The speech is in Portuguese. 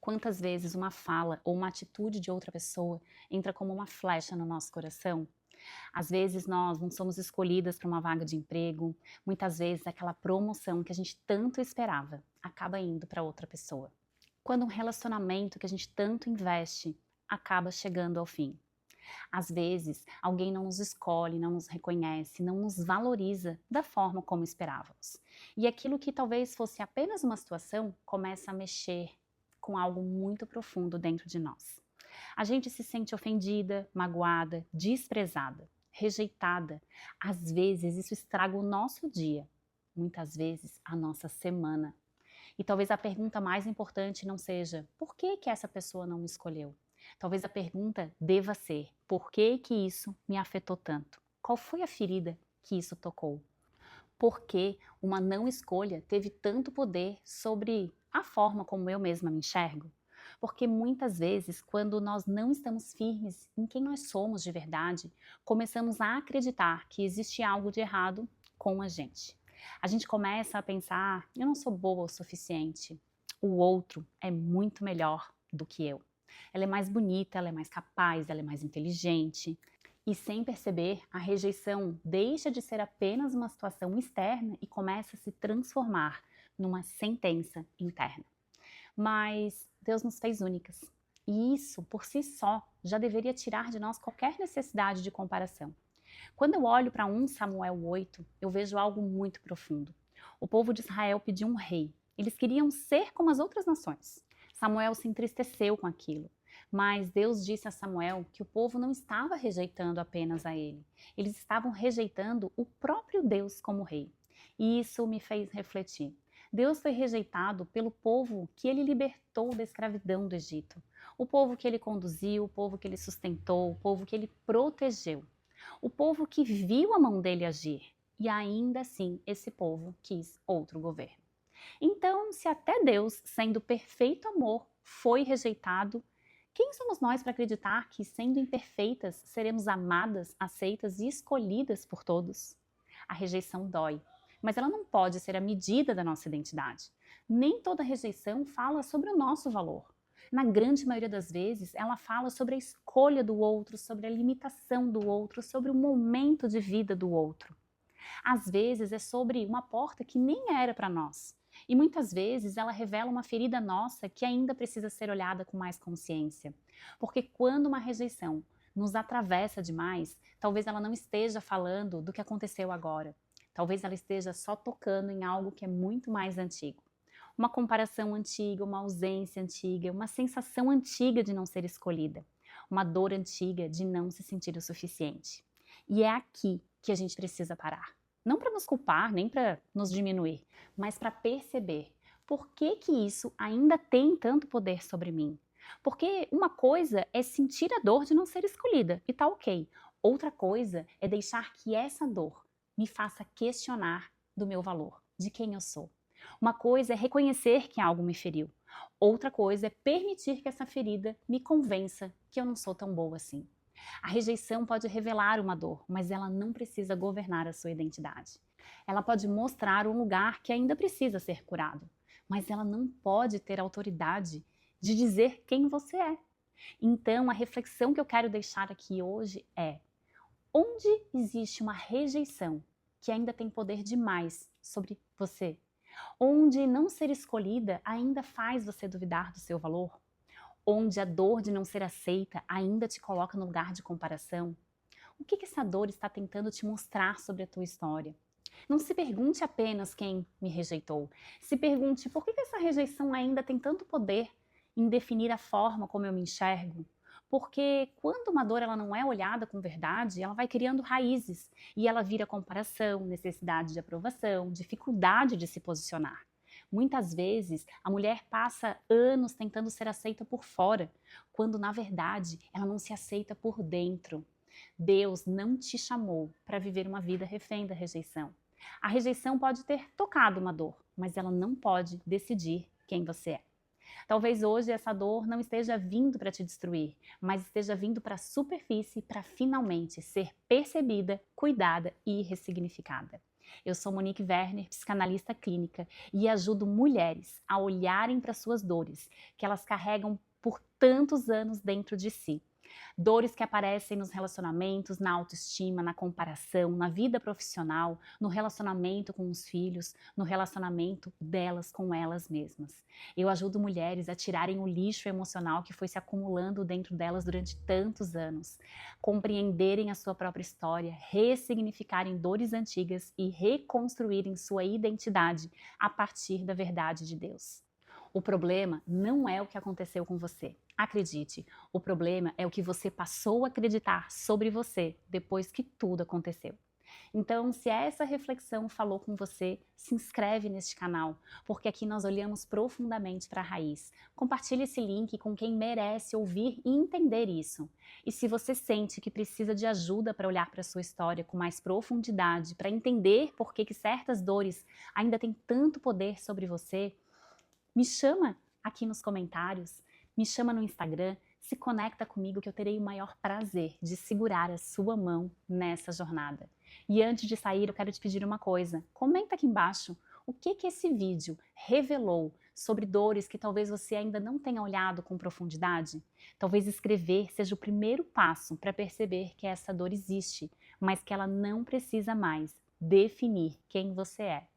Quantas vezes uma fala ou uma atitude de outra pessoa entra como uma flecha no nosso coração? Às vezes nós não somos escolhidas para uma vaga de emprego, muitas vezes aquela promoção que a gente tanto esperava acaba indo para outra pessoa. Quando um relacionamento que a gente tanto investe acaba chegando ao fim. Às vezes alguém não nos escolhe, não nos reconhece, não nos valoriza da forma como esperávamos. E aquilo que talvez fosse apenas uma situação começa a mexer com algo muito profundo dentro de nós. A gente se sente ofendida, magoada, desprezada, rejeitada. Às vezes isso estraga o nosso dia, muitas vezes a nossa semana. E talvez a pergunta mais importante não seja por que que essa pessoa não me escolheu? Talvez a pergunta deva ser por que que isso me afetou tanto? Qual foi a ferida que isso tocou? Por que uma não escolha teve tanto poder sobre a forma como eu mesma me enxergo? Porque muitas vezes, quando nós não estamos firmes em quem nós somos de verdade, começamos a acreditar que existe algo de errado com a gente. A gente começa a pensar: eu não sou boa o suficiente, o outro é muito melhor do que eu. Ela é mais bonita, ela é mais capaz, ela é mais inteligente. E sem perceber, a rejeição deixa de ser apenas uma situação externa e começa a se transformar numa sentença interna. Mas Deus nos fez únicas. E isso, por si só, já deveria tirar de nós qualquer necessidade de comparação. Quando eu olho para 1 Samuel 8, eu vejo algo muito profundo. O povo de Israel pediu um rei. Eles queriam ser como as outras nações. Samuel se entristeceu com aquilo. Mas Deus disse a Samuel que o povo não estava rejeitando apenas a ele. Eles estavam rejeitando o próprio Deus como rei. E isso me fez refletir. Deus foi rejeitado pelo povo que ele libertou da escravidão do Egito. O povo que ele conduziu, o povo que ele sustentou, o povo que ele protegeu. O povo que viu a mão dele agir. E ainda assim, esse povo quis outro governo. Então, se até Deus, sendo perfeito amor, foi rejeitado, quem somos nós para acreditar que, sendo imperfeitas, seremos amadas, aceitas e escolhidas por todos? A rejeição dói, mas ela não pode ser a medida da nossa identidade. Nem toda rejeição fala sobre o nosso valor. Na grande maioria das vezes, ela fala sobre a escolha do outro, sobre a limitação do outro, sobre o momento de vida do outro. Às vezes é sobre uma porta que nem era para nós. E muitas vezes ela revela uma ferida nossa que ainda precisa ser olhada com mais consciência. Porque quando uma rejeição nos atravessa demais, talvez ela não esteja falando do que aconteceu agora. Talvez ela esteja só tocando em algo que é muito mais antigo. Uma comparação antiga, uma ausência antiga, uma sensação antiga de não ser escolhida. Uma dor antiga de não se sentir o suficiente. E é aqui que a gente precisa parar. Não para nos culpar, nem para nos diminuir, mas para perceber por que que isso ainda tem tanto poder sobre mim. Porque uma coisa é sentir a dor de não ser escolhida, e tá ok. Outra coisa é deixar que essa dor me faça questionar do meu valor, de quem eu sou. Uma coisa é reconhecer que algo me feriu. Outra coisa é permitir que essa ferida me convença que eu não sou tão boa assim. A rejeição pode revelar uma dor, mas ela não precisa governar a sua identidade. Ela pode mostrar um lugar que ainda precisa ser curado, mas ela não pode ter autoridade de dizer quem você é. Então, a reflexão que eu quero deixar aqui hoje é: onde existe uma rejeição que ainda tem poder demais sobre você? Onde não ser escolhida ainda faz você duvidar do seu valor? Onde a dor de não ser aceita ainda te coloca no lugar de comparação? O que essa dor está tentando te mostrar sobre a tua história? Não se pergunte apenas quem me rejeitou. Se pergunte por que essa rejeição ainda tem tanto poder em definir a forma como eu me enxergo. Porque quando uma dor ela não é olhada com verdade, ela vai criando raízes e ela vira comparação, necessidade de aprovação, dificuldade de se posicionar. Muitas vezes a mulher passa anos tentando ser aceita por fora, quando na verdade ela não se aceita por dentro. Deus não te chamou para viver uma vida refém da rejeição. A rejeição pode ter tocado uma dor, mas ela não pode decidir quem você é. Talvez hoje essa dor não esteja vindo para te destruir, mas esteja vindo para a superfície para finalmente ser percebida, cuidada e ressignificada. Eu sou Monique Werner, psicanalista clínica, e ajudo mulheres a olharem para suas dores, que elas carregam por tantos anos dentro de si. Dores que aparecem nos relacionamentos, na autoestima, na comparação, na vida profissional, no relacionamento com os filhos, no relacionamento delas com elas mesmas. Eu ajudo mulheres a tirarem o lixo emocional que foi se acumulando dentro delas durante tantos anos, compreenderem a sua própria história, ressignificarem dores antigas e reconstruírem sua identidade a partir da verdade de Deus. O problema não é o que aconteceu com você. Acredite, o problema é o que você passou a acreditar sobre você depois que tudo aconteceu. Então, se essa reflexão falou com você, se inscreve neste canal, porque aqui nós olhamos profundamente para a raiz. Compartilhe esse link com quem merece ouvir e entender isso. E se você sente que precisa de ajuda para olhar para a sua história com mais profundidade, para entender por que certas dores ainda têm tanto poder sobre você, me chama aqui nos comentários, me chama no Instagram, se conecta comigo que eu terei o maior prazer de segurar a sua mão nessa jornada. E antes de sair, eu quero te pedir uma coisa, comenta aqui embaixo o que esse vídeo revelou sobre dores que talvez você ainda não tenha olhado com profundidade. Talvez escrever seja o primeiro passo para perceber que essa dor existe, mas que ela não precisa mais definir quem você é.